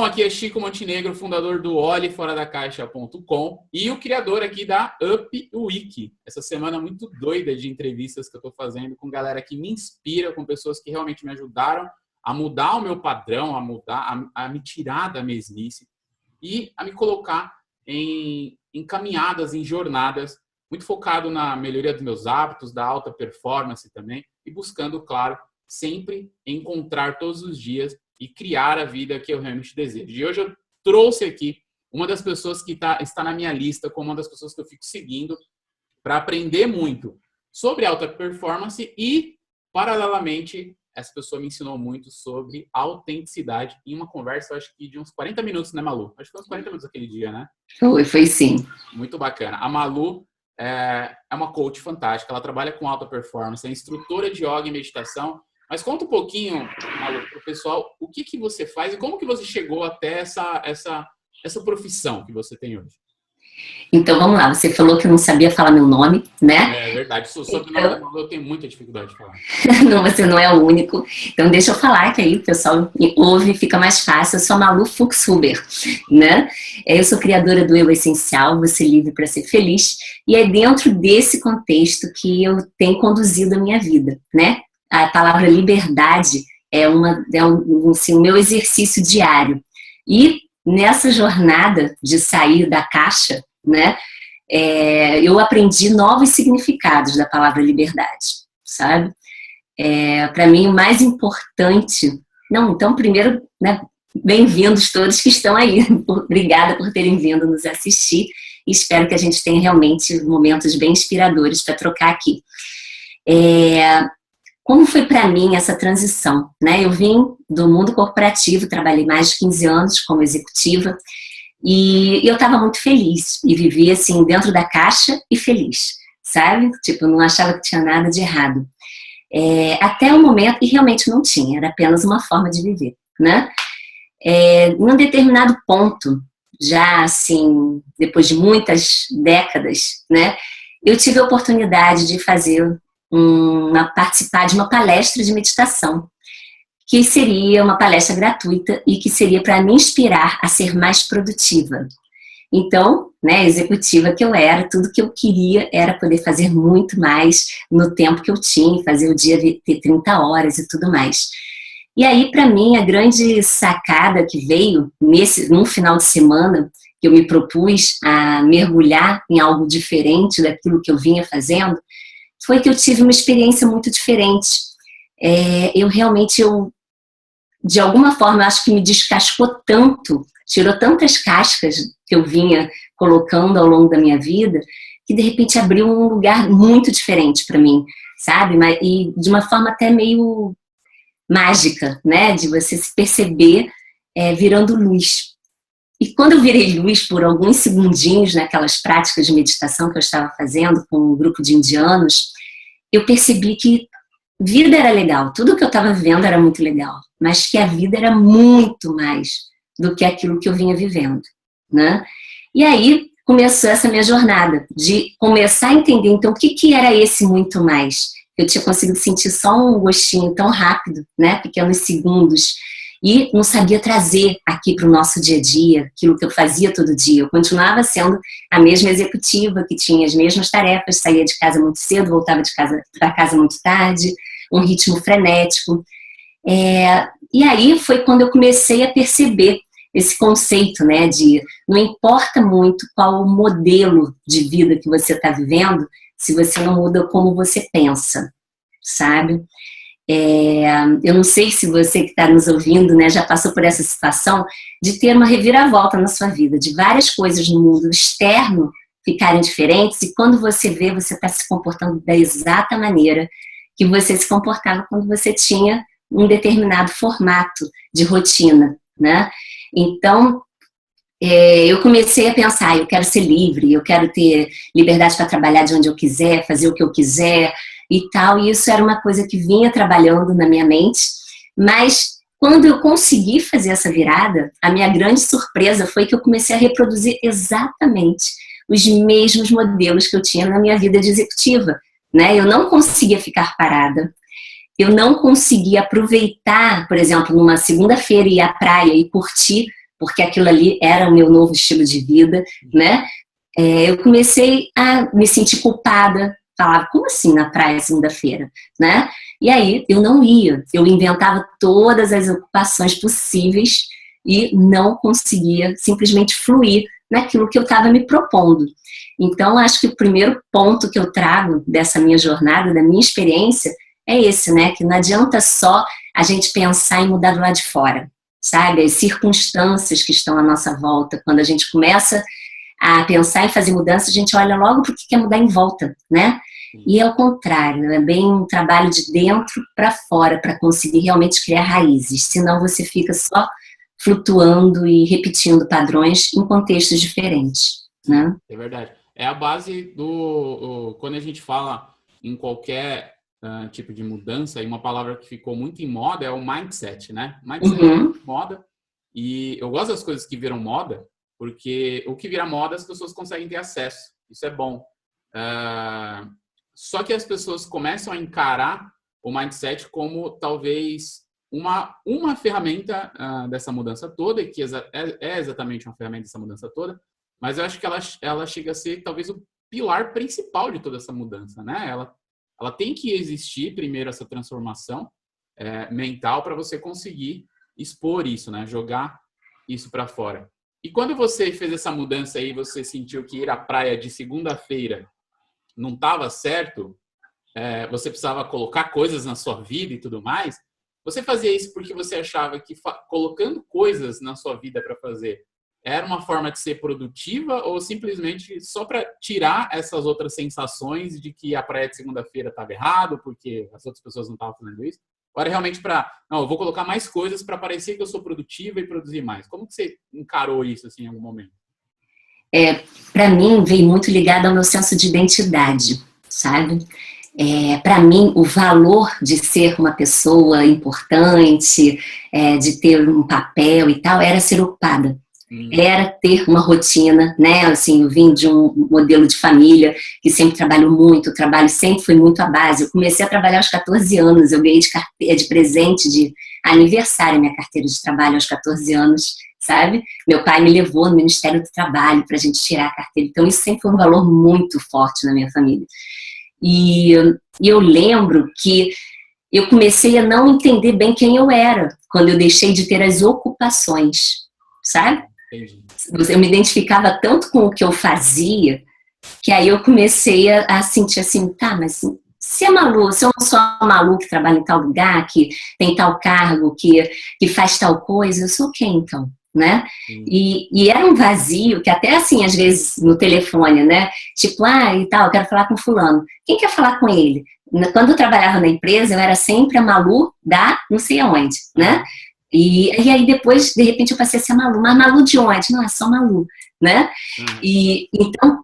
aqui é Chico Montenegro, fundador do olheforadacaixa.com e o criador aqui da Up Wiki. Essa semana muito doida de entrevistas que eu estou fazendo com galera que me inspira, com pessoas que realmente me ajudaram a mudar o meu padrão, a me tirar da mesmice e a me colocar em caminhadas, em jornadas, muito focado na melhoria dos meus hábitos, da alta performance também e buscando, claro, sempre encontrar todos os dias e criar a vida que eu realmente desejo. E hoje eu trouxe aqui uma das pessoas que está na minha lista como uma das pessoas que eu fico seguindo para aprender muito sobre alta performance e, paralelamente, essa pessoa me ensinou muito sobre autenticidade em uma conversa, eu acho que de uns 40 minutos, né, Malu? Acho que foi uns 40 minutos aquele dia, né? Foi sim. Muito bacana. A Malu é uma coach fantástica, ela trabalha com alta performance, é instrutora de yoga e meditação. Mas conta um pouquinho, Malu, para o pessoal, o que você faz e como que você chegou até essa profissão que você tem hoje? Então, vamos lá. Você falou que eu não sabia falar meu nome, né? É verdade. Sobre o nome da Malu, eu tenho muita dificuldade de falar. Não, você não é o único. Então, deixa eu falar, que aí o pessoal ouve e fica mais fácil. Eu sou a Malu Fuchshuber, né? Eu sou criadora do Eu Essencial, Você Livre para Ser Feliz. E é dentro desse contexto que eu tenho conduzido a minha vida, né? A palavra liberdade é o meu exercício diário. E nessa jornada de sair da caixa, né, eu aprendi novos significados da palavra liberdade, sabe? Para mim, o mais importante... Não, então, primeiro, né, bem-vindos todos que estão aí. Obrigada por terem vindo nos assistir. E espero que a gente tenha realmente momentos bem inspiradores para trocar aqui. Como foi para mim essa transição, né? Eu vim do mundo corporativo, trabalhei mais de 15 anos como executiva e eu estava muito feliz e vivia assim dentro da caixa e feliz, sabe? Tipo, não achava que tinha nada de errado. Até o momento, e realmente não tinha, era apenas uma forma de viver, né? Em um determinado ponto, já assim, depois de muitas décadas, né? Eu tive a oportunidade de participar de uma palestra de meditação, que seria uma palestra gratuita e que seria para me inspirar a ser mais produtiva. Então, né, executiva que eu era, tudo que eu queria era poder fazer muito mais no tempo que eu tinha, fazer o dia ter 30 horas e tudo mais. E aí, para mim, a grande sacada que veio num final de semana, que eu me propus a mergulhar em algo diferente daquilo que eu vinha fazendo, foi que eu tive uma experiência muito diferente. De alguma forma, eu acho que me descascou tanto, tirou tantas cascas que eu vinha colocando ao longo da minha vida, que de repente abriu um lugar muito diferente para mim, sabe? E de uma forma até meio mágica, né? De você se perceber virando luz. E quando eu virei luz por alguns segundinhos naquelas práticas de meditação que eu estava fazendo com um grupo de indianos, eu percebi que vida era legal, tudo que eu estava vivendo era muito legal, mas que a vida era muito mais do que aquilo que eu vinha vivendo, né? E aí começou essa minha jornada de começar a entender, então, o que era esse muito mais? Eu tinha conseguido sentir só um gostinho tão rápido, né? Pequenos segundos. E não sabia trazer aqui para o nosso dia a dia aquilo que eu fazia todo dia. Eu continuava sendo a mesma executiva, que tinha as mesmas tarefas, saía de casa muito cedo, voltava para casa muito tarde, um ritmo frenético. E aí foi quando eu comecei a perceber esse conceito, né, de não importa muito qual o modelo de vida que você está vivendo, se você não muda como você pensa, sabe? Eu não sei se você que está nos ouvindo, né, já passou por essa situação de ter uma reviravolta na sua vida, de várias coisas no mundo externo ficarem diferentes e quando você vê, você está se comportando da exata maneira que você se comportava quando você tinha um determinado formato de rotina, né? Então, eu comecei a pensar, eu quero ser livre, eu quero ter liberdade para trabalhar de onde eu quiser, fazer o que eu quiser e tal, e isso era uma coisa que vinha trabalhando na minha mente, mas quando eu consegui fazer essa virada, a minha grande surpresa foi que eu comecei a reproduzir exatamente os mesmos modelos que eu tinha na minha vida de executiva, né? Eu não conseguia ficar parada, eu não conseguia aproveitar, por exemplo, numa segunda-feira ir à praia e curtir porque aquilo ali era o meu novo estilo de vida, né? Eu comecei a me sentir culpada, falava, como assim na praia segunda-feira, né? E aí eu não ia, eu inventava todas as ocupações possíveis e não conseguia simplesmente fluir naquilo que eu estava me propondo. Então, acho que o primeiro ponto que eu trago dessa minha jornada, da minha experiência, é esse, né? Que não adianta só a gente pensar em mudar do lado de fora, sabe? As circunstâncias que estão à nossa volta, quando a gente começa a pensar em fazer mudança, a gente olha logo para o que quer mudar em volta, né? E é o contrário, é bem um trabalho de dentro para fora para conseguir realmente criar raízes, senão você fica só flutuando e repetindo padrões em contextos diferentes, né? É verdade. É a base quando a gente fala em qualquer tipo de mudança, e uma palavra que ficou muito em moda é o mindset, né? Mindset é muito moda, e eu gosto das coisas que viram moda, porque o que vira moda as pessoas conseguem ter acesso. Isso é bom. Só que as pessoas começam a encarar o mindset como talvez uma ferramenta dessa mudança toda, e que é exatamente uma ferramenta dessa mudança toda, mas eu acho que ela chega a ser talvez o pilar principal de toda essa mudança, né? Ela tem que existir primeiro essa transformação mental para você conseguir expor isso, né? Jogar isso para fora. E quando você fez essa mudança aí, você sentiu que ir à praia de segunda-feira não estava certo, você precisava colocar coisas na sua vida e tudo mais, você fazia isso porque você achava que colocando coisas na sua vida para fazer era uma forma de ser produtiva ou simplesmente só para tirar essas outras sensações de que a praia de segunda-feira estava errado porque as outras pessoas não estavam fazendo isso? Ou era realmente não, eu vou colocar mais coisas para parecer que eu sou produtiva e produzir mais? Como que você encarou isso assim, em algum momento? Para mim, veio muito ligado ao meu senso de identidade, sabe? Para mim, o valor de ser uma pessoa importante, de ter um papel e tal, era ser ocupada. Era ter uma rotina, né? Assim, eu vim de um modelo de família que sempre trabalhou muito, o trabalho sempre foi muito a base. Eu comecei a trabalhar aos 14 anos, eu ganhei de presente de aniversário minha carteira de trabalho aos 14 anos, sabe? Meu pai me levou no Ministério do Trabalho para a gente tirar a carteira, então isso sempre foi um valor muito forte na minha família. E eu lembro que eu comecei a não entender bem quem eu era quando eu deixei de ter as ocupações, sabe? Eu me identificava tanto com o que eu fazia que aí eu comecei a sentir assim, tá, mas se eu não sou a Malu que trabalha em tal lugar, que tem tal cargo, que faz tal coisa, eu sou quem então? Né? E era um vazio que até assim, às vezes no telefone, né? Tipo, e tal, eu quero falar com fulano. Quem quer falar com ele? Quando eu trabalhava na empresa, eu era sempre a Malu da não sei aonde, né? E aí depois, de repente, eu passei a ser a Malu. Mas Malu de onde? Não, é só Malu, né? E então,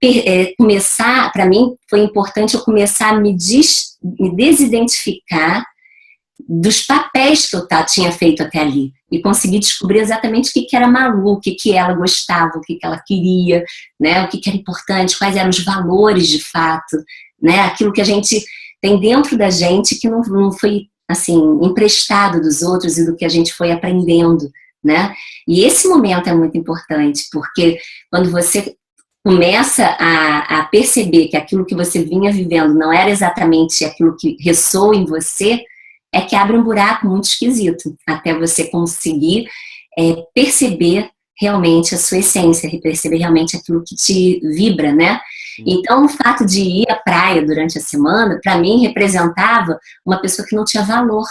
começar, para mim, foi importante eu começar a me desidentificar dos papéis que eu tinha feito até ali e conseguir descobrir exatamente o que era Malu, o que ela gostava, o que ela queria, né? O que era importante, quais eram os valores de fato, né? Aquilo que a gente tem dentro da gente que não foi assim emprestado dos outros e do que a gente foi aprendendo, né? E esse momento é muito importante porque quando você começa a perceber que aquilo que você vinha vivendo não era exatamente aquilo que ressoa em você, é que abre um buraco muito esquisito, até você conseguir perceber realmente a sua essência, perceber realmente aquilo que te vibra, né? Então, o fato de ir à praia durante a semana, para mim, representava uma pessoa que não tinha valor,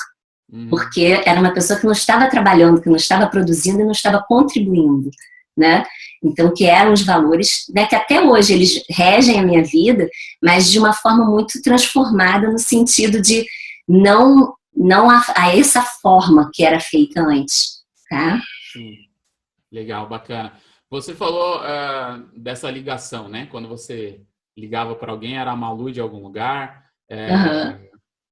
porque era uma pessoa que não estava trabalhando, que não estava produzindo e não estava contribuindo, né? Então, que eram os valores, né, que até hoje eles regem a minha vida, mas de uma forma muito transformada no sentido de não a essa forma que era feita antes, tá? Sim. Legal, bacana. Você falou dessa ligação, né? Quando você ligava para alguém, era a Malu de algum lugar.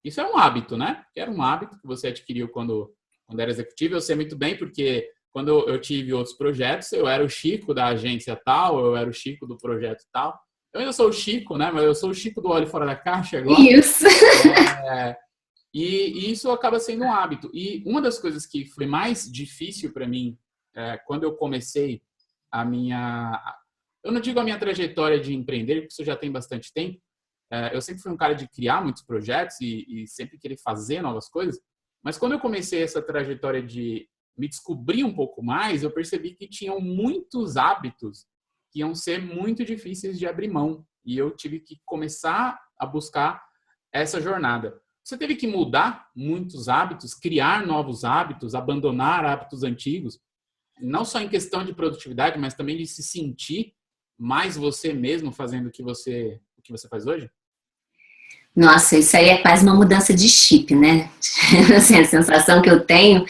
Isso é um hábito, né? Era um hábito que você adquiriu quando era executivo. Eu sei muito bem, porque quando eu tive outros projetos, eu era o Chico da agência tal, eu era o Chico do projeto tal. Eu ainda sou o Chico, né? Mas eu sou o Chico do Olho Fora da Caixa agora. Isso! E isso acaba sendo um hábito. E uma das coisas que foi mais difícil para mim quando eu comecei a minha... Eu não digo a minha trajetória de empreender, porque isso já tem bastante tempo. Eu sempre fui um cara de criar muitos projetos e sempre querer fazer novas coisas. Mas quando eu comecei essa trajetória de me descobrir um pouco mais, eu percebi que tinham muitos hábitos que iam ser muito difíceis de abrir mão. E eu tive que começar a buscar essa jornada. Você teve que mudar muitos hábitos, criar novos hábitos, abandonar hábitos antigos, não só em questão de produtividade, mas também de se sentir mais você mesmo fazendo o que você faz hoje? Nossa, isso aí é quase uma mudança de chip, né? Assim, a sensação que eu tenho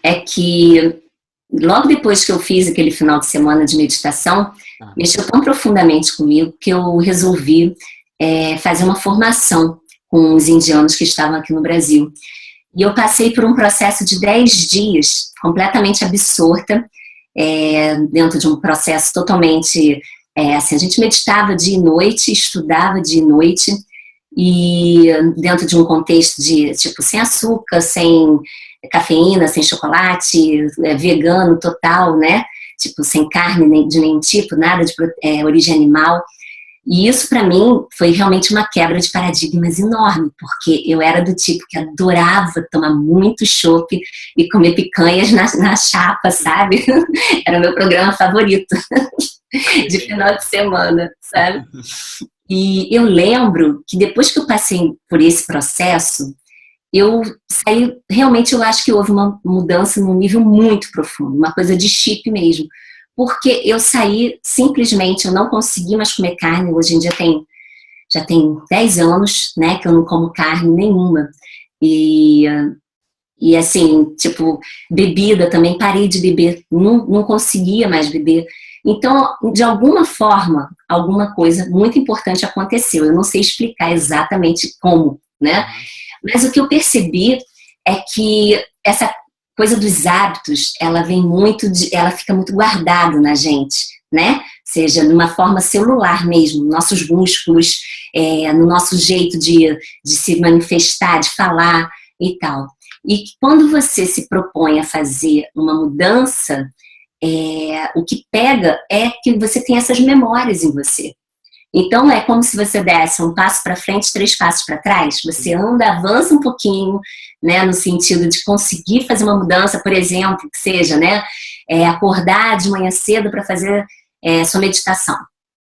é que logo depois que eu fiz aquele final de semana de meditação, mexeu tão profundamente comigo que eu resolvi fazer uma formação com os indianos que estavam aqui no Brasil. E eu passei por um processo de 10 dias, completamente absorta, dentro de um processo totalmente... assim, a gente meditava dia e noite, estudava dia e noite, e dentro de um contexto de, tipo, sem açúcar, sem cafeína, sem chocolate, vegano total, né? Tipo, sem carne de nenhum tipo, nada de origem animal. E isso, para mim, foi realmente uma quebra de paradigmas enorme, porque eu era do tipo que adorava tomar muito chopp e comer picanhas na chapa, sabe? Era o meu programa favorito de final de semana, sabe? E eu lembro que depois que eu passei por esse processo, eu saí, realmente eu acho que houve uma mudança num nível muito profundo, uma coisa de chip mesmo. Porque eu saí, simplesmente, eu não consegui mais comer carne, hoje em dia já tem 10 anos, né, que eu não como carne nenhuma. E assim, tipo, bebida também, parei de beber, não conseguia mais beber. Então, de alguma forma, alguma coisa muito importante aconteceu. Eu não sei explicar exatamente como, né? Mas o que eu percebi é que essa coisa dos hábitos, ela vem muito, ela fica muito guardada na gente, né? Seja de uma forma celular mesmo, nossos músculos, no nosso jeito de se manifestar, de falar e tal. E quando você se propõe a fazer uma mudança, o que pega é que você tem essas memórias em você. Então, é como se você desse um passo para frente, 3 passos para trás. Você anda, avança um pouquinho, né, no sentido de conseguir fazer uma mudança, por exemplo, que seja, né, acordar de manhã cedo para fazer sua meditação.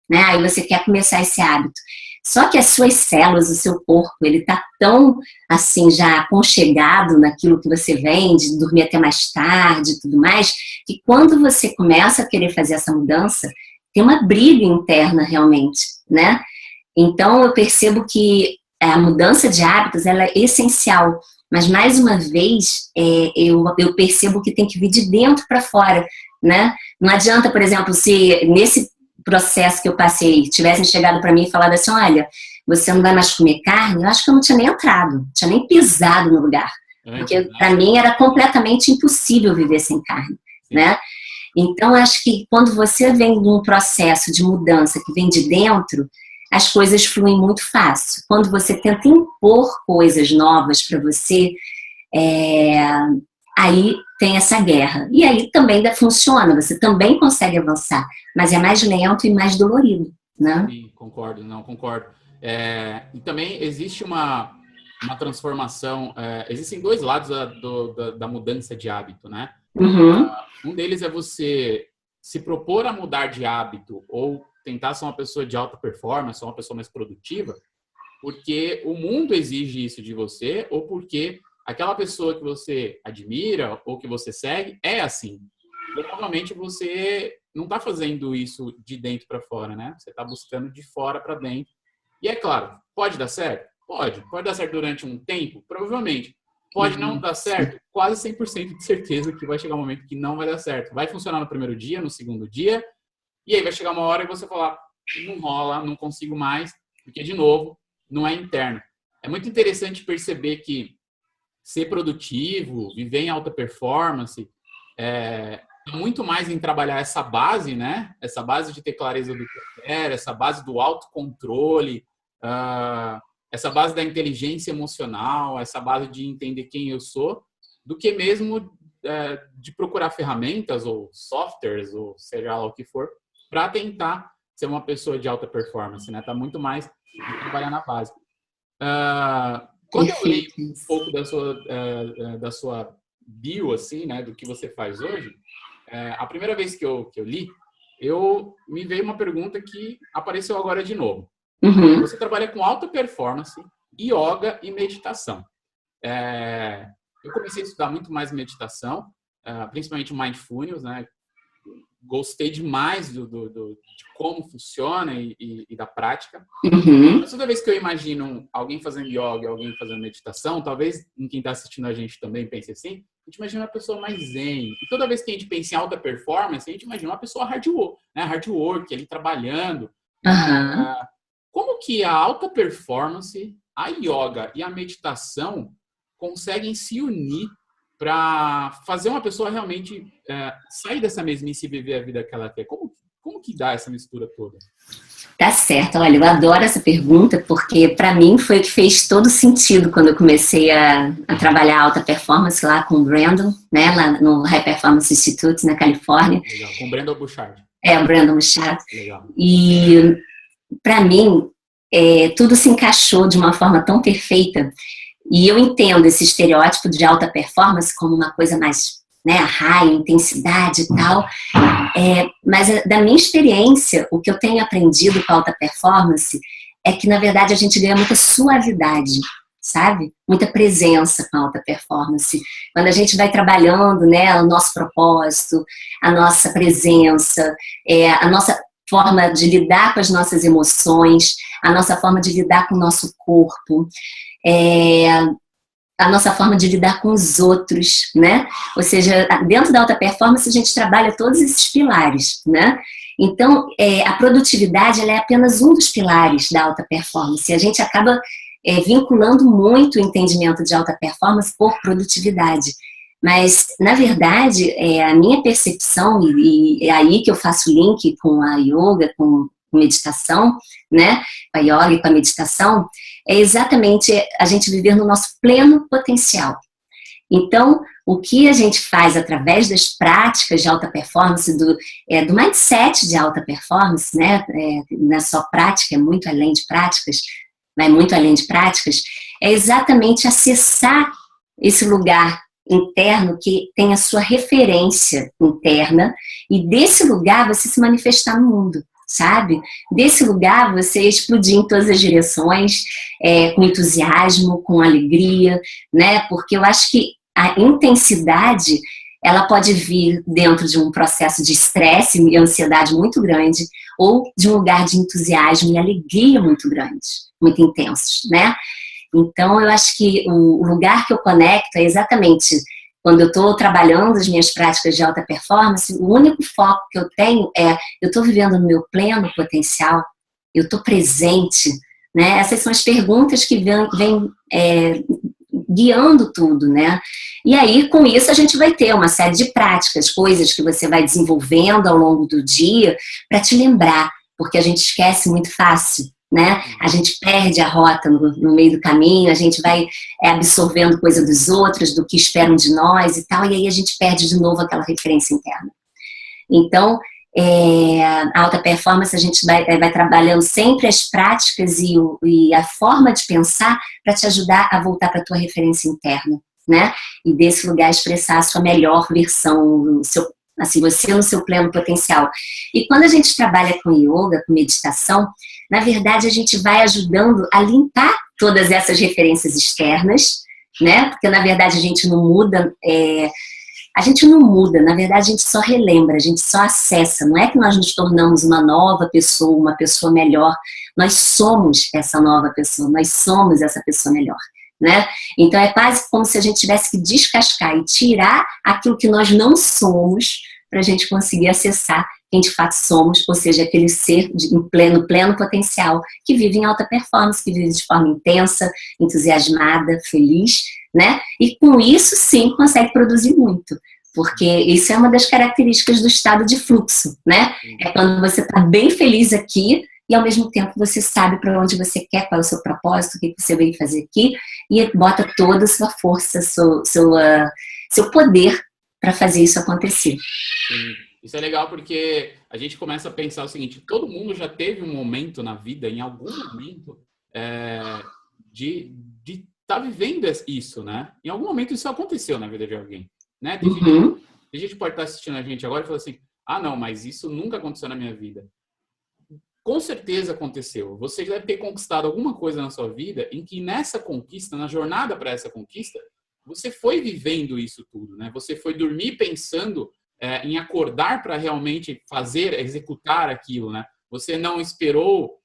Né? Aí você quer começar esse hábito. Só que as suas células, o seu corpo, ele está tão, assim, já aconchegado naquilo que você vem, de dormir até mais tarde e tudo mais, que quando você começa a querer fazer essa mudança, tem uma briga interna realmente, né? Então, eu percebo que a mudança de hábitos, ela é essencial, mas, mais uma vez, eu percebo que tem que vir de dentro para fora, né? Não adianta, por exemplo, se nesse processo que eu passei, tivessem chegado para mim e falado assim, olha, você não vai mais comer carne, eu acho que eu não tinha nem entrado, não tinha nem pisado no lugar, porque para mim era completamente impossível viver sem carne, né? Então, acho que quando você vem de um processo de mudança que vem de dentro, as coisas fluem muito fácil. Quando você tenta impor coisas novas para você, aí tem essa guerra. E aí também funciona, você também consegue avançar, mas é mais lento e mais dolorido, né? Sim, concordo, não, concordo. E também existe uma transformação, existem 2 lados da mudança de hábito, né? Uhum. Um deles é você se propor a mudar de hábito ou tentar ser uma pessoa de alta performance, uma pessoa mais produtiva, porque o mundo exige isso de você ou porque aquela pessoa que você admira ou que você segue é assim. Provavelmente você não está fazendo isso de dentro para fora, né? Você está buscando de fora para dentro. E é claro, pode dar certo? Pode. Pode dar certo durante um tempo? Provavelmente. Pode não dar certo? Quase 100% de certeza que vai chegar um momento que não vai dar certo. Vai funcionar no primeiro dia, no segundo dia, e aí vai chegar uma hora e você falar, não rola, não consigo mais, porque, de novo, não é interno. É muito interessante perceber que ser produtivo, viver em alta performance, muito mais em trabalhar essa base, né? Essa base de ter clareza do que eu quero, essa base do autocontrole, essa base da inteligência emocional, essa base de entender quem eu sou, do que mesmo de procurar ferramentas ou softwares, ou seja lá o que for, para tentar ser uma pessoa de alta performance, né? Tá muito mais de trabalhar na base. Quando eu leio um pouco da sua bio, assim, né, do que você faz hoje, a primeira vez que eu li, me veio uma pergunta que apareceu agora de novo. Uhum. Você trabalha com alta performance, yoga e meditação. Eu comecei a estudar muito mais meditação, principalmente mindfulness, né? Gostei demais de como funciona e da prática. Uhum. Mas toda vez que eu imagino alguém fazendo yoga e alguém fazendo meditação, talvez quem está assistindo a gente também pense assim, a gente imagina uma pessoa mais zen. E toda vez que a gente pensa em alta performance, a gente imagina uma pessoa hard work, ele trabalhando. Uhum. Como que a alta performance, a yoga e a meditação conseguem se unir para fazer uma pessoa realmente sair dessa mesmice e viver a vida que ela quer? Como que dá essa mistura toda? Tá certo. Olha, eu adoro essa pergunta porque para mim foi o que fez todo sentido quando eu comecei a trabalhar alta performance lá com o Brandon, né, lá no High Performance Institute na Califórnia. Legal. Com o Brandon Bouchard. O Brandon Bouchard. Legal. E para mim tudo se encaixou de uma forma tão perfeita. E eu entendo esse estereótipo de alta performance como uma coisa mais, né, high, intensidade e tal. Mas da minha experiência, o que eu tenho aprendido com a alta performance é que, na verdade, a gente ganha muita suavidade, sabe? Muita presença com a alta performance. Quando a gente vai trabalhando, né, o nosso propósito, a nossa presença, a nossa forma de lidar com as nossas emoções, a nossa forma de lidar com o nosso corpo, a nossa forma de lidar com os outros, né? Ou seja, dentro da alta performance a gente trabalha todos esses pilares, né? Então, a produtividade ela é apenas um dos pilares da alta performance. A gente acaba vinculando muito o entendimento de alta performance por produtividade. Mas, na verdade, a minha percepção, e é aí que eu faço link com a yoga, com meditação, né? Com a yoga e com a meditação, é exatamente a gente viver no nosso pleno potencial. Então, o que a gente faz através das práticas de alta performance, do mindset de alta performance, né? Não é só prática, é muito além de práticas, vai muito além de práticas, é exatamente acessar esse lugar interno que tem a sua referência interna e desse lugar você se manifestar no mundo, sabe? Desse lugar você explodir em todas as direções, com entusiasmo, com alegria, né? Porque eu acho que a intensidade ela pode vir dentro de um processo de estresse e ansiedade muito grande ou de um lugar de entusiasmo e alegria muito grande, muito intensos, né? Então, eu acho que o lugar que eu conecto é exatamente quando eu estou trabalhando as minhas práticas de alta performance, o único foco que eu tenho eu estou vivendo no meu pleno potencial, eu estou presente, né? Essas são as perguntas que vêm guiando tudo, né? E aí, com isso, a gente vai ter uma série de práticas, coisas que você vai desenvolvendo ao longo do dia para te lembrar, porque a gente esquece muito fácil, né? A gente perde a rota no meio do caminho, a gente vai absorvendo coisa dos outros, do que esperam de nós e tal, e aí a gente perde de novo aquela referência interna. Então, a alta performance, a gente vai trabalhando sempre as práticas e a forma de pensar para te ajudar a voltar para a tua referência interna, né? E desse lugar expressar a sua melhor versão, você no seu pleno potencial. E quando a gente trabalha com yoga, com meditação, na verdade a gente vai ajudando a limpar todas essas referências externas, né? Porque na verdade a gente não muda, na verdade a gente só relembra, a gente só acessa, não é que nós nos tornamos uma nova pessoa, uma pessoa melhor, nós somos essa nova pessoa, nós somos essa pessoa melhor, né? Então é quase como se a gente tivesse que descascar e tirar aquilo que nós não somos para a gente conseguir acessar quem de fato somos, ou seja, aquele ser em pleno potencial, que vive em alta performance, que vive de forma intensa, entusiasmada, feliz, né? E com isso, sim, consegue produzir muito, porque isso é uma das características do estado de fluxo, né? É quando você está bem feliz aqui e, ao mesmo tempo, você sabe para onde você quer, qual é o seu propósito, o que você veio fazer aqui, e bota toda a sua força, seu poder para fazer isso acontecer. Sim. Isso é legal porque a gente começa a pensar o seguinte, todo mundo já teve um momento na vida, em algum momento, de estar vivendo isso, né? Em algum momento isso aconteceu na vida de alguém, né? Tem gente que pode estar assistindo a gente agora e falar assim, ah, não, mas isso nunca aconteceu na minha vida. Com certeza aconteceu. Você deve ter conquistado alguma coisa na sua vida em que nessa conquista, na jornada para essa conquista, você foi vivendo isso tudo, né? Você foi dormir pensando em acordar para realmente fazer, executar aquilo, né? Você não esperou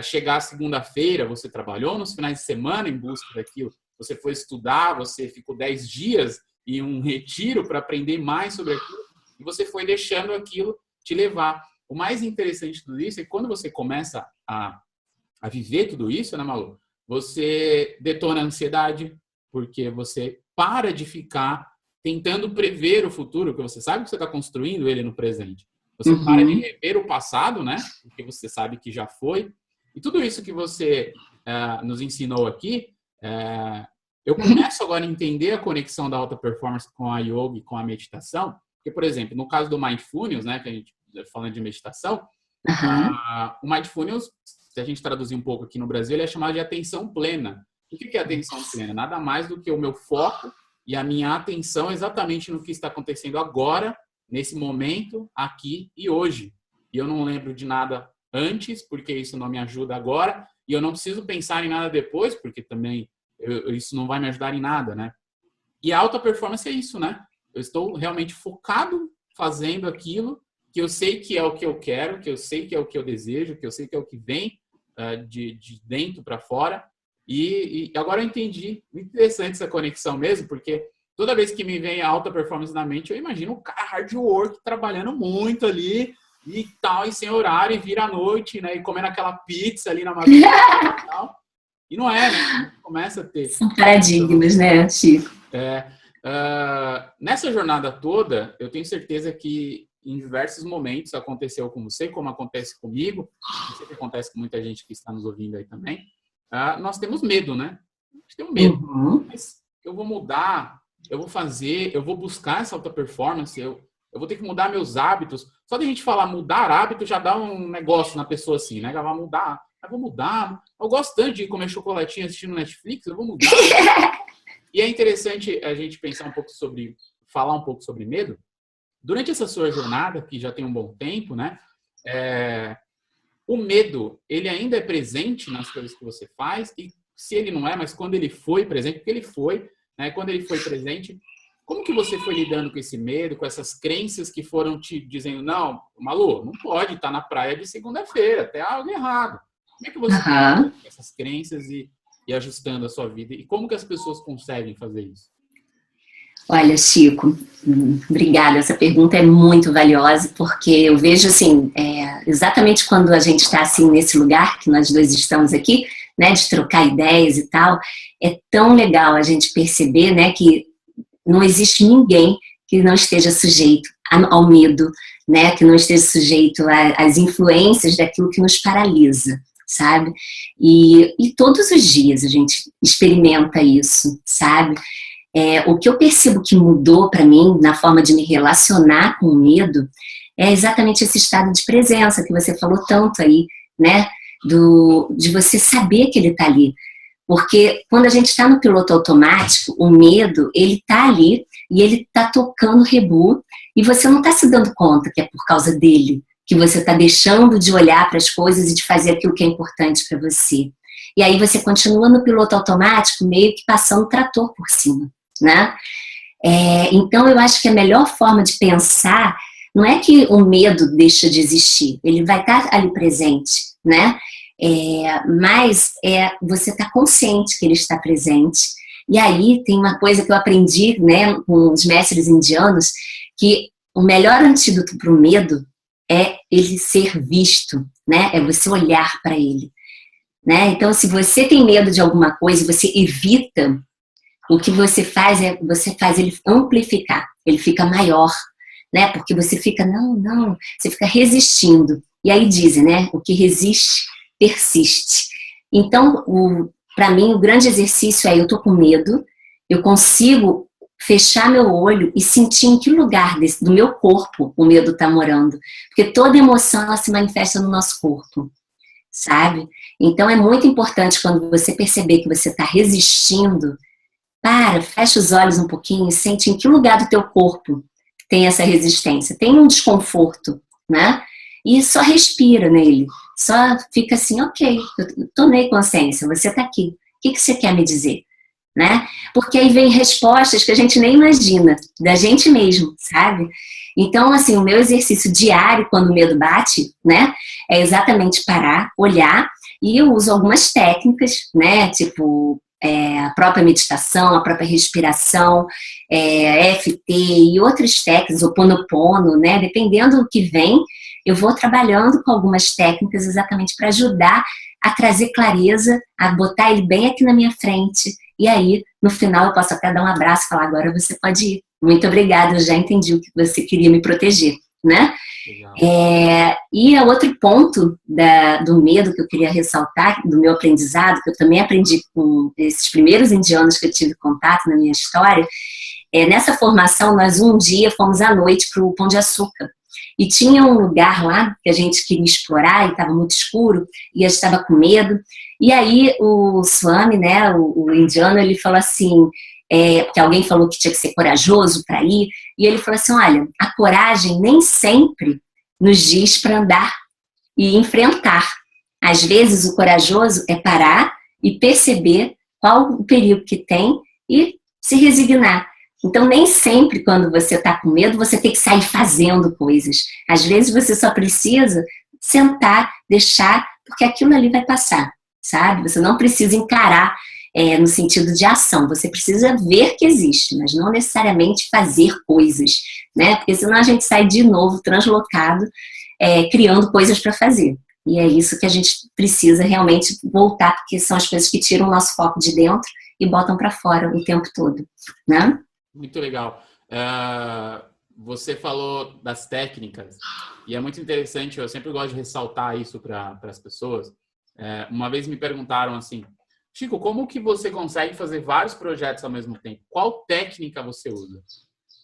chegar segunda-feira, você trabalhou nos finais de semana em busca daquilo, você foi estudar, você ficou 10 dias em um retiro para aprender mais sobre aquilo, e você foi deixando aquilo te levar. O mais interessante de tudo isso é que quando você começa a viver tudo isso, né, Malu? Você detona a ansiedade, porque você para de ficar tentando prever o futuro, porque você sabe que você está construindo ele no presente. Você para de rever o passado, né? Porque você sabe que já foi. E tudo isso que você nos ensinou aqui, eu começo agora a entender a conexão da alta performance com a yoga e com a meditação. Porque, por exemplo, no caso do Mindfulness, né, que a gente falando de meditação, o Mindfulness, se a gente traduzir um pouco aqui no Brasil, ele é chamado de atenção plena. O que é atenção plena? Nada mais do que o meu foco e a minha atenção exatamente no que está acontecendo agora, nesse momento, aqui e hoje. E eu não lembro de nada antes, porque isso não me ajuda agora, e eu não preciso pensar em nada depois, porque também isso não vai me ajudar em nada, né? E a alta performance é isso, né? Eu estou realmente focado fazendo aquilo que eu sei que é o que eu quero, que eu sei que é o que eu desejo, que eu sei que é o que vem de dentro para fora. E agora eu entendi. Muito interessante essa conexão mesmo, porque toda vez que me vem a alta performance na mente, eu imagino um cara hard work, trabalhando muito ali e tal, e sem horário, e vira à noite, né? E comendo aquela pizza ali na madrugada e tal. E não é, né? Começa a ter. São paradigmas, né, Chico? Nessa jornada toda, eu tenho certeza que em diversos momentos aconteceu com você, como acontece comigo, não sei se acontece com muita gente que está nos ouvindo aí também, nós temos medo, né? A gente tem um medo. Mas eu vou mudar, eu vou fazer, eu vou buscar essa alta performance, eu vou ter que mudar meus hábitos. Só de a gente falar mudar hábito já dá um negócio na pessoa assim, né? Ela vai mudar, eu vou mudar. Eu gosto tanto de comer chocolatinho assistindo Netflix, eu vou mudar. E é interessante a gente pensar um pouco falar um pouco sobre medo. Durante essa sua jornada, que já tem um bom tempo, né? O medo, ele ainda é presente nas coisas que você faz, e se ele não é, mas quando ele foi presente, porque ele foi, né? Quando ele foi presente, como que você foi lidando com esse medo, com essas crenças que foram te dizendo, não, Malu, não pode estar na praia de segunda-feira, tem algo errado. Como é que você lida com essas crenças e ajustando a sua vida? E como que as pessoas conseguem fazer isso? Olha, Chico, obrigada. Essa pergunta é muito valiosa, porque eu vejo, assim, exatamente quando a gente está, assim, nesse lugar que nós dois estamos aqui, né, de trocar ideias e tal, é tão legal a gente perceber, né, que não existe ninguém que não esteja sujeito ao medo, né, que não esteja sujeito às influências daquilo que nos paralisa, sabe? E todos os dias a gente experimenta isso, sabe? O que eu percebo que mudou para mim na forma de me relacionar com o medo é exatamente esse estado de presença que você falou tanto aí, né? De você saber que ele está ali. Porque quando a gente está no piloto automático, o medo, ele está ali e ele está tocando rebu e você não está se dando conta que é por causa dele que você está deixando de olhar para as coisas e de fazer aquilo que é importante para você. E aí você continua no piloto automático meio que passando o trator por cima, né? Então eu acho que a melhor forma de pensar não é que o medo deixa de existir, ele vai estar ali presente, né? Mas você está consciente que ele está presente. E aí tem uma coisa que eu aprendi, né, com os mestres indianos, que o melhor antídoto para o medo é ele ser visto, né? É você olhar para ele, né? Então, se você tem medo de alguma coisa, você evita, o que você faz ele amplificar, ele fica maior, né? Porque você fica, não, você fica resistindo. E aí dizem, né? O que resiste, persiste. Então, para mim, o grande exercício eu tô com medo, eu consigo fechar meu olho e sentir em que lugar do meu corpo o medo está morando. Porque toda emoção, ela se manifesta no nosso corpo, sabe? Então é muito importante quando você perceber que você está resistindo, fecha os olhos um pouquinho e sente em que lugar do teu corpo tem essa resistência. Tem um desconforto, né? E só respira nele. Só fica assim, ok, eu tomei consciência, você está aqui. O que você quer me dizer? Né? Porque aí vem respostas que a gente nem imagina, da gente mesmo, sabe? Então, assim, o meu exercício diário, quando o medo bate, né, é exatamente parar, olhar, e eu uso algumas técnicas, né, tipo a própria meditação, a própria respiração, EFT e outras técnicas, o Ho'oponopono, né, dependendo do que vem, eu vou trabalhando com algumas técnicas exatamente para ajudar a trazer clareza, a botar ele bem aqui na minha frente. E aí, no final, eu posso até dar um abraço e falar, agora você pode ir. Muito obrigada, eu já entendi o que você queria me proteger, né? E outro ponto do medo que eu queria ressaltar, do meu aprendizado, que eu também aprendi com esses primeiros indianos que eu tive contato na minha história, nessa formação, nós um dia fomos à noite para o Pão de Açúcar. E tinha um lugar lá que a gente queria explorar e estava muito escuro e a gente estava com medo. E aí o Swami, né, o indiano, ele falou assim, porque alguém falou que tinha que ser corajoso para ir, e ele falou assim, olha, a coragem nem sempre nos diz para andar e enfrentar. Às vezes o corajoso é parar e perceber qual o perigo que tem e se resignar. Então, nem sempre quando você está com medo, você tem que sair fazendo coisas. Às vezes você só precisa sentar, deixar, porque aquilo ali vai passar, sabe? Você não precisa encarar no sentido de ação, você precisa ver que existe, mas não necessariamente fazer coisas, né? Porque senão a gente sai de novo translocado, criando coisas para fazer. E é isso que a gente precisa realmente voltar, porque são as coisas que tiram o nosso foco de dentro e botam para fora o tempo todo, né? Muito legal. Você falou das técnicas e é muito interessante, eu sempre gosto de ressaltar isso para as pessoas. Uma vez me perguntaram assim, Chico, como que você consegue fazer vários projetos ao mesmo tempo? Qual técnica você usa?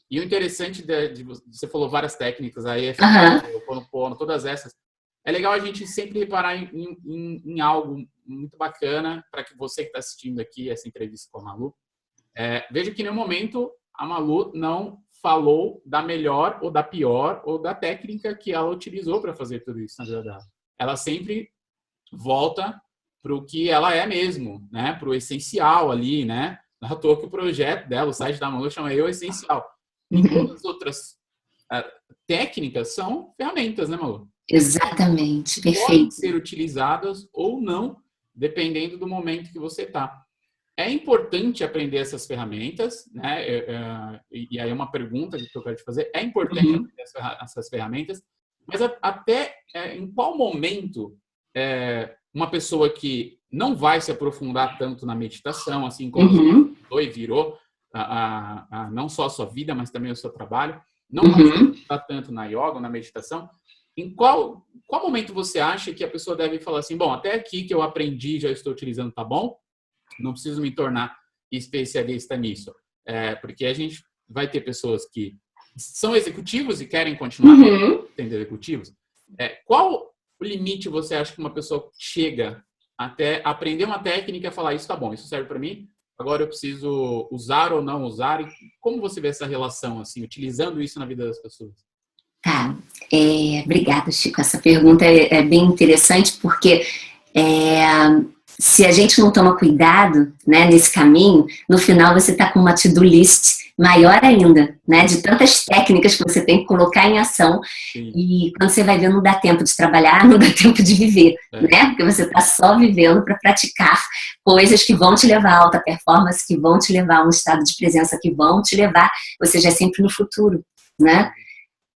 E o interessante você falou várias técnicas, aí o Ho'oponopono, todas essas. É legal a gente sempre reparar em algo muito bacana para que você que está assistindo aqui essa entrevista com a Malu, veja que no momento a Malu não falou da melhor ou da pior ou da técnica que ela utilizou para fazer tudo isso na vida dela. Ela sempre volta para o que ela é mesmo, né? Para o essencial ali, né? Não é à toa que o projeto dela, o site da Malu, chama Eu Essencial. E todas as outras técnicas são ferramentas, né, Malu? Exatamente, perfeito. Podem ser utilizadas ou não, dependendo do momento que você está. É importante aprender essas ferramentas, né? E aí é uma pergunta que eu quero te fazer. É importante aprender essas ferramentas, mas até em qual momento uma pessoa que não vai se aprofundar tanto na meditação, assim como você estudou e virou não só a sua vida, mas também o seu trabalho, não vai se aprofundar tanto na yoga, na meditação, em qual momento você acha que a pessoa deve falar assim, bom, até aqui que eu aprendi, já estou utilizando, tá bom? Não preciso me tornar especialista nisso. Porque a gente vai ter pessoas que são executivos e querem continuar sendo executivos. Qual o limite você acha que uma pessoa chega até aprender uma técnica e falar, isso tá bom, isso serve para mim, agora eu preciso usar ou não usar? E como você vê essa relação, assim, utilizando isso na vida das pessoas? Tá, obrigada, Chico. Essa pergunta é bem interessante porque se a gente não toma cuidado, né, nesse caminho, no final você está com uma to-do list maior ainda, né, de tantas técnicas que você tem que colocar em ação. Sim. E quando você vai ver, não dá tempo de trabalhar, não dá tempo de viver, né, porque você está só vivendo para praticar coisas que vão te levar a alta performance, que vão te levar a um estado de presença, que vão te levar, ou seja, é sempre no futuro, né.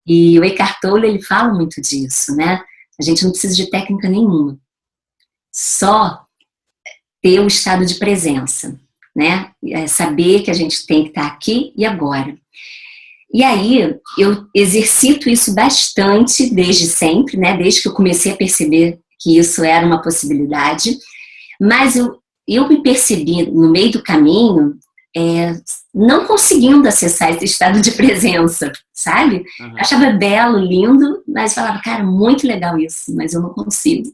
E o Eckhart Tolle, ele fala muito disso, né, a gente não precisa de técnica nenhuma, só ter o estado de presença, né? Saber que a gente tem que estar aqui e agora. E aí, eu exercito isso bastante desde sempre, né? Desde que eu comecei a perceber que isso era uma possibilidade. Mas eu me percebi no meio do caminho, não conseguindo acessar esse estado de presença, sabe? Aham. Achava belo, lindo, mas falava, cara, muito legal isso, mas eu não consigo.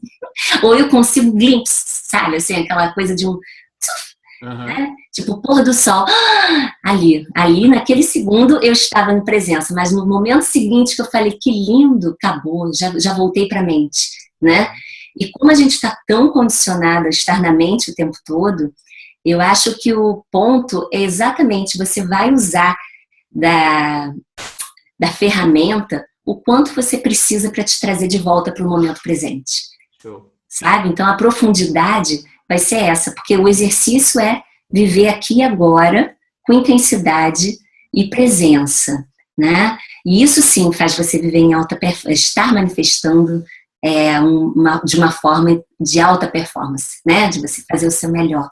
Ou eu consigo glimpse, sabe? Assim, aquela coisa de um... Aham. né? Tipo, o pôr do sol. Ali, naquele segundo, eu estava em presença, mas no momento seguinte que eu falei, que lindo, acabou, já voltei para a mente, né? E como a gente está tão condicionado a estar na mente o tempo todo, eu acho que o ponto é exatamente, você vai usar da ferramenta o quanto você precisa para te trazer de volta para o momento presente, Show. sabe? Então a profundidade vai ser essa, porque o exercício é viver aqui e agora com intensidade e presença, né? E isso sim faz você viver em alta performance, estar manifestando de uma forma de alta performance, né? De você fazer o seu melhor.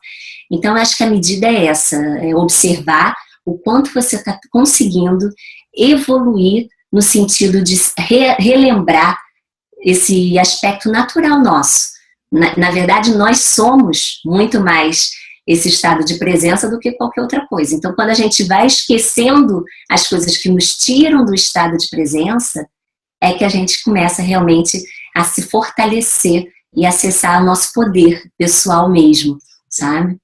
Então, eu acho que a medida é essa, é observar o quanto você está conseguindo evoluir no sentido de relembrar esse aspecto natural nosso. Na verdade, nós somos muito mais esse estado de presença do que qualquer outra coisa. Então, quando a gente vai esquecendo as coisas que nos tiram do estado de presença, é que a gente começa realmente a se fortalecer e acessar o nosso poder pessoal mesmo, sabe?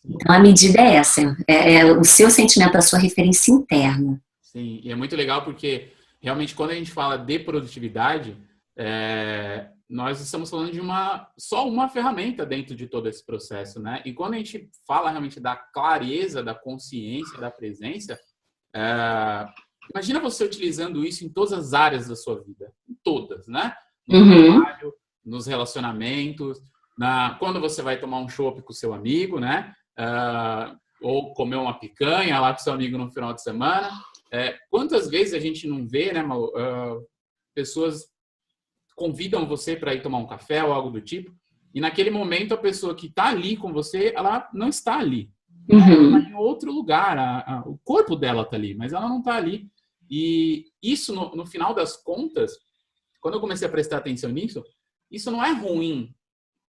Então, a medida é essa, é o seu sentimento, a sua referência interna. Sim, e é muito legal porque realmente quando a gente fala de produtividade, nós estamos falando de só uma ferramenta dentro de todo esse processo, né? E quando a gente fala realmente da clareza, da consciência, da presença, imagina você utilizando isso em todas as áreas da sua vida, em todas, né? No trabalho, nos relacionamentos, quando você vai tomar um chopp com o seu amigo, né? Ou comer uma picanha lá com seu amigo no final de semana. Quantas vezes a gente não vê, né, Malu, pessoas convidam você para ir tomar um café ou algo do tipo, e naquele momento a pessoa que está ali com você, ela não está ali. Ela está em outro lugar, o corpo dela está ali, mas ela não está ali. E isso, no final das contas, quando eu comecei a prestar atenção nisso, isso não é ruim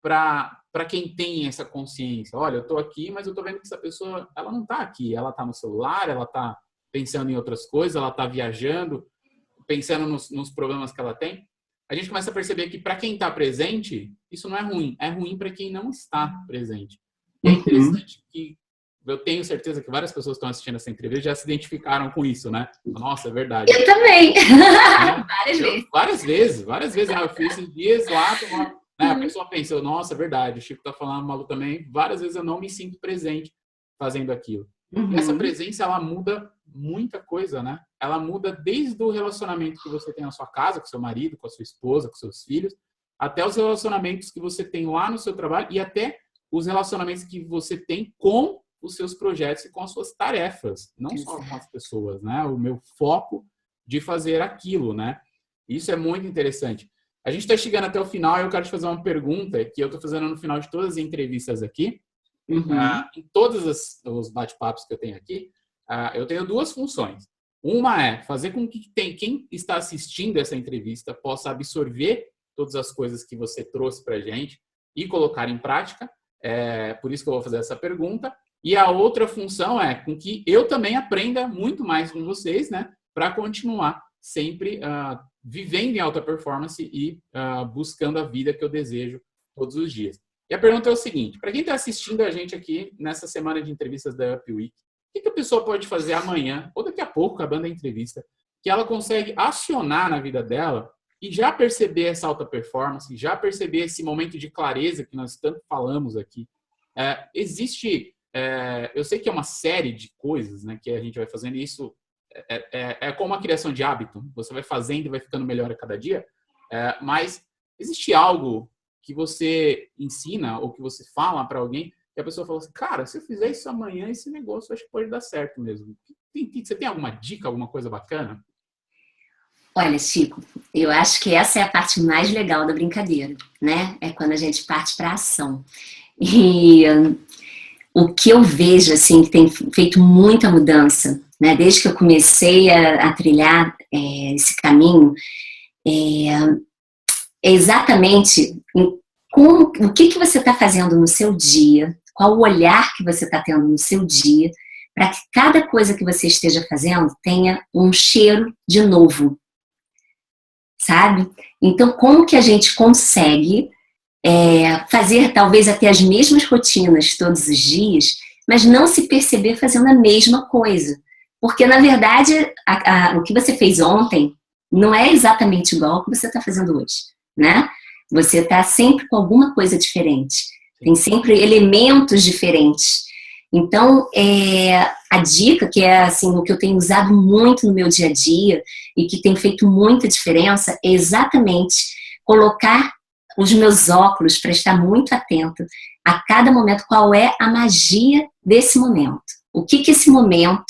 para quem tem essa consciência. Olha, eu estou aqui, mas eu estou vendo que essa pessoa, ela não está aqui. Ela está no celular, ela está pensando em outras coisas, ela está viajando, pensando nos problemas que ela tem. A gente começa a perceber que para quem está presente, isso não é ruim. É ruim para quem não está presente. E é interessante que eu tenho certeza que várias pessoas que estão assistindo essa entrevista já se identificaram com isso, né? Nossa, é verdade. Eu também. Várias vezes. Eu fiz esses dias lá, a pessoa pensa, nossa, é verdade, o Chico tá falando, Malu também. Várias vezes eu não me sinto presente fazendo aquilo. E essa presença, ela muda muita coisa, né? Ela muda desde o relacionamento que você tem na sua casa, com seu marido, com a sua esposa, com seus filhos, até os relacionamentos que você tem lá no seu trabalho e até os relacionamentos que você tem com os seus projetos e com as suas tarefas, não só com as pessoas, né? O meu foco de fazer aquilo, né? Isso é muito interessante. A gente está chegando até o final e eu quero te fazer uma pergunta que eu estou fazendo no final de todas as entrevistas aqui. Em todos os bate-papos que eu tenho aqui, eu tenho duas funções. Uma é fazer com que quem está assistindo essa entrevista possa absorver todas as coisas que você trouxe para a gente e colocar em prática. Por isso que eu vou fazer essa pergunta. E a outra função é com que eu também aprenda muito mais com vocês, né? Para continuar sempre vivendo em alta performance e buscando a vida que eu desejo todos os dias. E a pergunta é o seguinte, para quem está assistindo a gente aqui nessa semana de entrevistas da Up Week, o que a pessoa pode fazer amanhã, ou daqui a pouco, acabando a entrevista, que ela consegue acionar na vida dela e já perceber essa alta performance, já perceber esse momento de clareza que nós tanto falamos aqui? Existe, eu sei que é uma série de coisas, né, que a gente vai fazendo, e isso é como a criação de hábito, você vai fazendo e vai ficando melhor a cada dia, mas existe algo que você ensina ou que você fala para alguém que a pessoa fala assim, cara, se eu fizer isso amanhã, esse negócio acho que pode dar certo mesmo. Você tem alguma dica, alguma coisa bacana? Olha, Chico, eu acho que essa é a parte mais legal da brincadeira, né? É quando a gente parte para a ação. E o que eu vejo, assim, que tem feito muita mudança, né? Desde que eu comecei a trilhar esse caminho, é exatamente o que você está fazendo no seu dia, qual o olhar que você está tendo no seu dia, para que cada coisa que você esteja fazendo tenha um cheiro de novo, sabe? Então, como que a gente consegue fazer talvez até as mesmas rotinas todos os dias, mas não se perceber fazendo a mesma coisa? Porque, na verdade, o que você fez ontem não é exatamente igual ao que você está fazendo hoje, né? Você está sempre com alguma coisa diferente. Tem sempre elementos diferentes. Então, a dica, que é assim, o que eu tenho usado muito no meu dia a dia e que tem feito muita diferença, é exatamente colocar os meus óculos, prestar muito atento a cada momento, qual é a magia desse momento. O que esse momento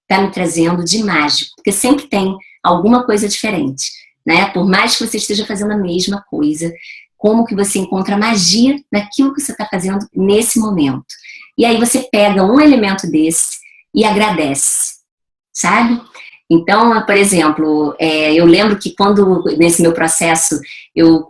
está me trazendo de mágico, porque sempre tem alguma coisa diferente, né? Por mais que você esteja fazendo a mesma coisa, como que você encontra magia naquilo que você está fazendo nesse momento. E aí você pega um elemento desse e agradece, sabe? Então, por exemplo, eu lembro que quando, nesse meu processo, eu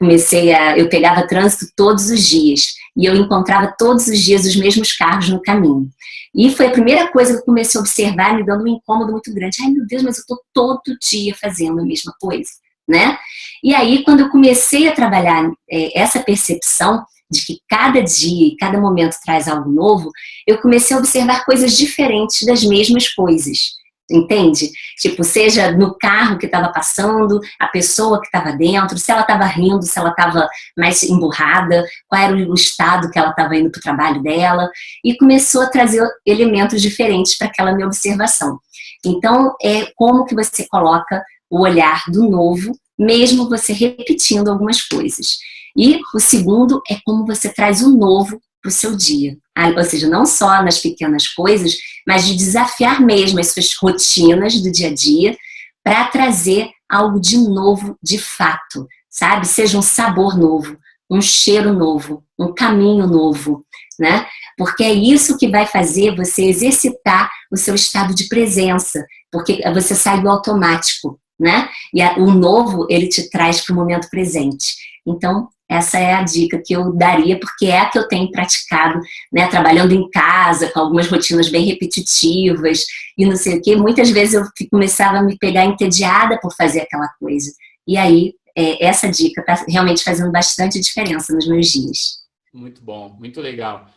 pegava trânsito todos os dias, e eu encontrava todos os dias os mesmos carros no caminho. E foi a primeira coisa que eu comecei a observar, me dando um incômodo muito grande. Ai, meu Deus, mas eu estou todo dia fazendo a mesma coisa, né? E aí, quando eu comecei a trabalhar essa percepção de que cada dia e cada momento traz algo novo, eu comecei a observar coisas diferentes das mesmas coisas. Entende? Tipo, seja no carro que estava passando, a pessoa que estava dentro, se ela estava rindo, se ela estava mais emburrada, qual era o estado que ela estava indo para o trabalho dela, e começou a trazer elementos diferentes para aquela minha observação. Então, é como que você coloca o olhar do novo, mesmo você repetindo algumas coisas. E o segundo é como você traz o novo para o seu dia. Ou seja, não só nas pequenas coisas, mas de desafiar mesmo as suas rotinas do dia a dia para trazer algo de novo, de fato, sabe? Seja um sabor novo, um cheiro novo, um caminho novo, né? Porque é isso que vai fazer você exercitar o seu estado de presença, porque você sai do automático, né? E o novo, ele te traz para o momento presente. Então, essa é a dica que eu daria, porque é a que eu tenho praticado, né, trabalhando em casa, com algumas rotinas bem repetitivas, e não sei o quê. Muitas vezes eu começava a me pegar entediada por fazer aquela coisa. E aí, essa dica está realmente fazendo bastante diferença nos meus dias. Muito bom, muito legal.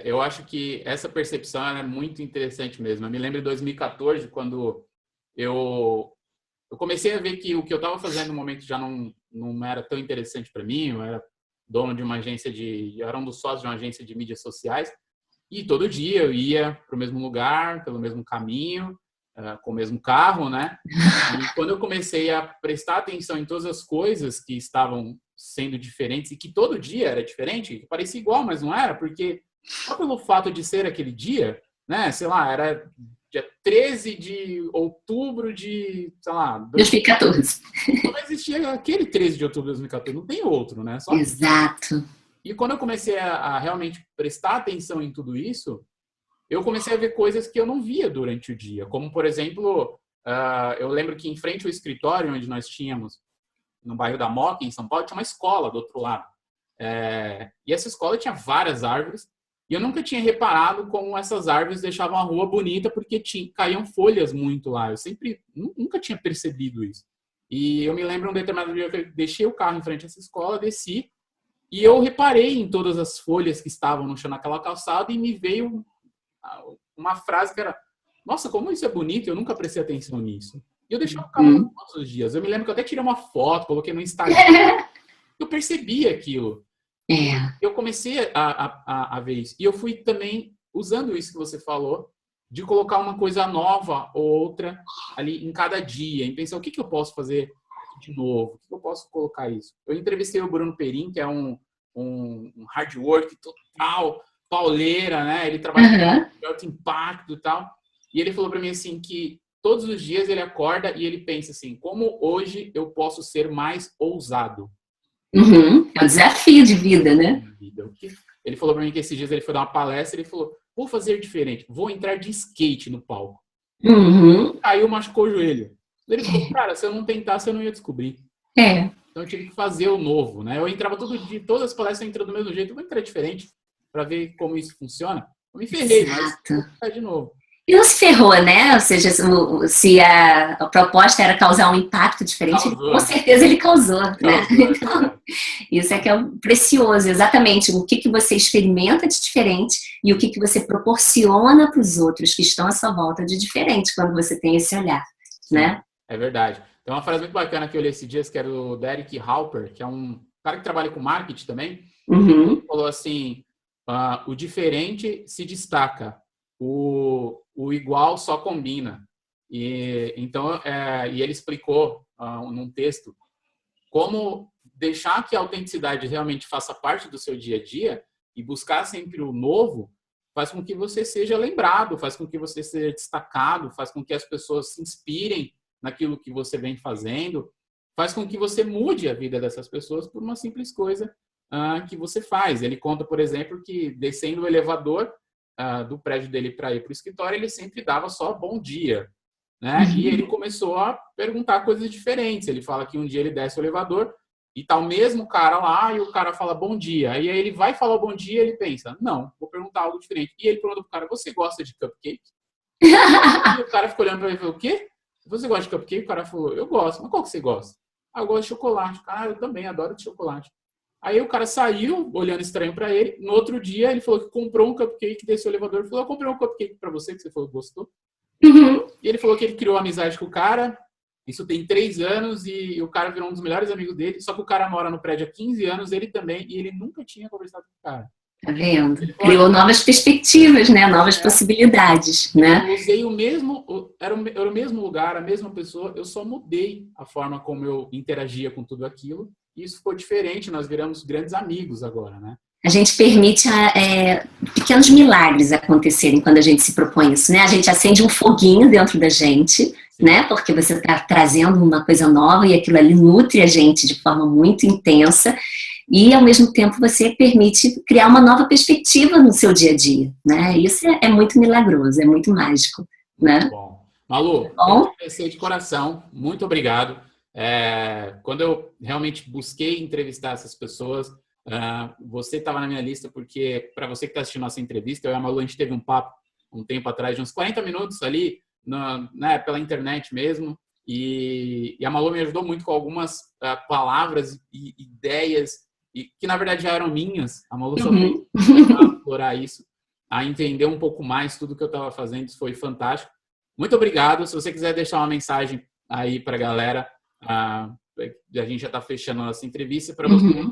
Eu acho que essa percepção é muito interessante mesmo. Eu me lembro de 2014, quando eu comecei a ver que o que eu estava fazendo no momento já não era tão interessante para mim. Eu era dono de uma agência eu era um dos sócios de uma agência de mídias sociais, e todo dia eu ia para o mesmo lugar, pelo mesmo caminho, com o mesmo carro, né? E quando eu comecei a prestar atenção em todas as coisas que estavam sendo diferentes, e que todo dia era diferente, que parecia igual, mas não era, porque só pelo fato de ser aquele dia, né? Sei lá, era dia 13 de outubro de, sei lá... 2014. Não existia aquele 13 de outubro de 2014, não tem outro, né? Só... Exato. E quando eu comecei a realmente prestar atenção em tudo isso, eu comecei a ver coisas que eu não via durante o dia. Como, por exemplo, eu lembro que em frente ao escritório onde nós tínhamos, no bairro da Moca, em São Paulo, tinha uma escola do outro lado. E essa escola tinha várias árvores, e eu nunca tinha reparado como essas árvores deixavam a rua bonita, porque caíam folhas muito lá. Eu nunca tinha percebido isso. E eu me lembro um determinado dia que eu deixei o carro em frente a essa escola, desci, e eu reparei em todas as folhas que estavam no chão naquela calçada, e me veio uma frase que era: nossa, como isso é bonito, eu nunca prestei atenção nisso. E eu deixava o carro todos os dias. Eu me lembro que eu até tirei uma foto, coloquei no Instagram. Eu percebi aquilo. Eu comecei a ver isso. E eu fui também usando isso que você falou, de colocar uma coisa nova ou outra ali em cada dia, em pensar o que eu posso fazer de novo, o que eu posso colocar isso. Eu entrevistei o Bruno Perin, que é um hard work total, pauleira, né? Ele trabalha com alto impacto e tal. E ele falou para mim assim que todos os dias ele acorda e ele pensa assim: como hoje eu posso ser mais ousado? É um desafio de vida, né? Ele falou para mim que esses dias ele foi dar uma palestra e ele falou: vou fazer diferente, vou entrar de skate no palco. Caiu, machucou o joelho. Ele falou: cara, se eu não tentasse, eu não ia descobrir. Então eu tive que fazer o novo, né? Eu entrava todo dia, todas as palestras eu entrava do mesmo jeito, eu vou entrar diferente para ver como isso funciona. Eu me ferrei, mas vou tentar de novo. E não se ferrou, né? Ou seja, se a proposta era causar um impacto diferente, Causou, com certeza ele causou, né? causou, Então, isso é que é o precioso, exatamente. O que você experimenta de diferente e o que você proporciona para os outros que estão à sua volta de diferente quando você tem esse olhar, Sim, né? é verdade. Tem uma frase muito bacana que eu li esses dias, que era do Derek Halper, que é um cara que trabalha com marketing também. Uhum. Ele falou assim, o diferente se destaca, o igual só combina. E, então, e ele explicou num texto como deixar que a autenticidade realmente faça parte do seu dia a dia e buscar sempre o novo faz com que você seja lembrado, faz com que você seja destacado, faz com que as pessoas se inspirem naquilo que você vem fazendo, faz com que você mude a vida dessas pessoas por uma simples coisa que você faz. Ele conta, por exemplo, que descendo o elevador do prédio dele para ir para o escritório, ele sempre dava só bom dia, né? E ele começou a perguntar coisas diferentes. Ele fala que um dia ele desce o elevador e tá o mesmo cara lá e o cara fala bom dia. Aí ele vai falar bom dia e ele pensa, não, vou perguntar algo diferente. E ele pergunta pro cara, você gosta de cupcake? E o cara ficou olhando para ele e falou, o quê? Você gosta de cupcake? O cara falou, eu gosto. Mas qual que você gosta? Eu gosto de chocolate. Cara, eu também adoro de chocolate. Aí o cara saiu, olhando estranho para ele. No outro dia, ele falou que comprou um cupcake, desceu o elevador e falou, eu comprei um cupcake para você, que você falou que gostou. Uhum. E ele falou que ele criou amizade com o cara. Isso tem 3 anos e o cara virou um dos melhores amigos dele. Só que o cara mora no prédio há 15 anos, ele também, e ele nunca tinha conversado com o cara. Tá vendo? Ele falou, Criou novas perspectivas, né? Novas possibilidades, né? eu usei o mesmo, era o mesmo lugar, a mesma pessoa, eu só mudei a forma como eu interagia com tudo aquilo. E isso ficou diferente, nós viramos grandes amigos agora, né? A gente permite pequenos milagres acontecerem quando a gente se propõe isso, né? A gente acende um foguinho dentro da gente, né? Porque você está trazendo uma coisa nova e aquilo ali nutre a gente de forma muito intensa e, ao mesmo tempo, você permite criar uma nova perspectiva no seu dia a dia, né? Isso é muito milagroso, é muito mágico, né? Muito bom. Malu, eu agradecer de coração, muito obrigado. Quando eu realmente busquei entrevistar essas pessoas, você estava na minha lista porque, para você que está assistindo nossa entrevista, eu e a Malu, a gente teve um papo um tempo atrás, de uns 40 minutos ali, pela internet mesmo, e a Malu me ajudou muito com algumas palavras e ideias, que na verdade já eram minhas. A Malu só fez explorar isso, a entender um pouco mais tudo que eu estava fazendo, isso foi fantástico. Muito obrigado. Se você quiser deixar uma mensagem aí para a galera, a gente já está fechando a nossa entrevista, para você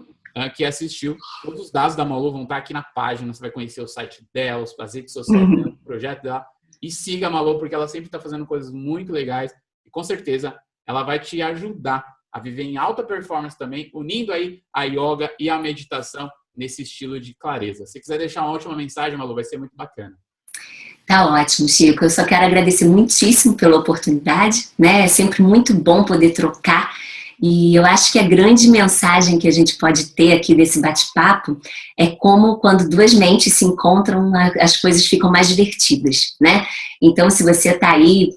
que assistiu, todos os dados da Malu vão estar aqui na página, você vai conhecer o site dela, as redes sociais dela, o projeto dela, e siga a Malu, porque ela sempre está fazendo coisas muito legais, e com certeza ela vai te ajudar a viver em alta performance também, unindo aí a yoga e a meditação nesse estilo de clareza. Se quiser deixar uma última mensagem, Malu, vai ser muito bacana. Tá ótimo, Chico. Eu só quero agradecer muitíssimo pela oportunidade, né? É sempre muito bom poder trocar. E eu acho que a grande mensagem que a gente pode ter aqui desse bate-papo é como quando duas mentes se encontram, as coisas ficam mais divertidas, né? Então, se você tá aí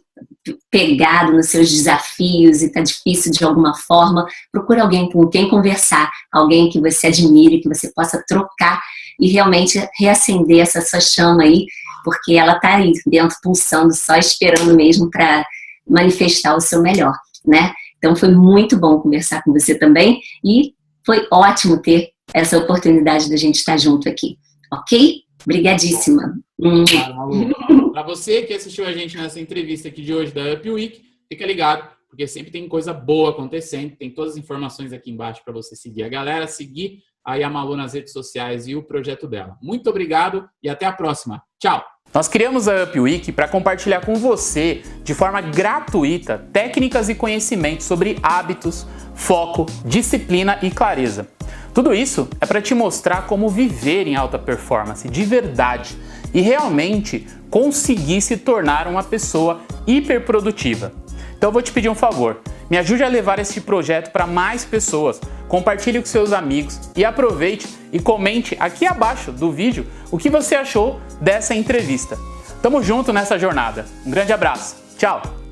pegado nos seus desafios e tá difícil de alguma forma, procure alguém com quem conversar, alguém que você admire, que você possa trocar e realmente reacender essa sua chama aí, porque ela tá aí dentro, pulsando, só esperando mesmo para manifestar o seu melhor, né? Então foi muito bom conversar com você também e foi ótimo ter essa oportunidade da gente estar junto aqui, ok? Obrigadíssima. Claro, Malu. Para você que assistiu a gente nessa entrevista aqui de hoje da Up Week, fica ligado, porque sempre tem coisa boa acontecendo, tem todas as informações aqui embaixo para você seguir a galera, seguir aí a Malu nas redes sociais e o projeto dela. Muito obrigado e até a próxima. Tchau! Nós criamos a Up Week para compartilhar com você, de forma gratuita, técnicas e conhecimentos sobre hábitos, foco, disciplina e clareza. Tudo isso é para te mostrar como viver em alta performance de verdade e realmente conseguir se tornar uma pessoa hiperprodutiva. Então eu vou te pedir um favor, me ajude a levar esse projeto para mais pessoas, compartilhe com seus amigos e aproveite e comente aqui abaixo do vídeo o que você achou dessa entrevista. Tamo junto nessa jornada. Um grande abraço. Tchau!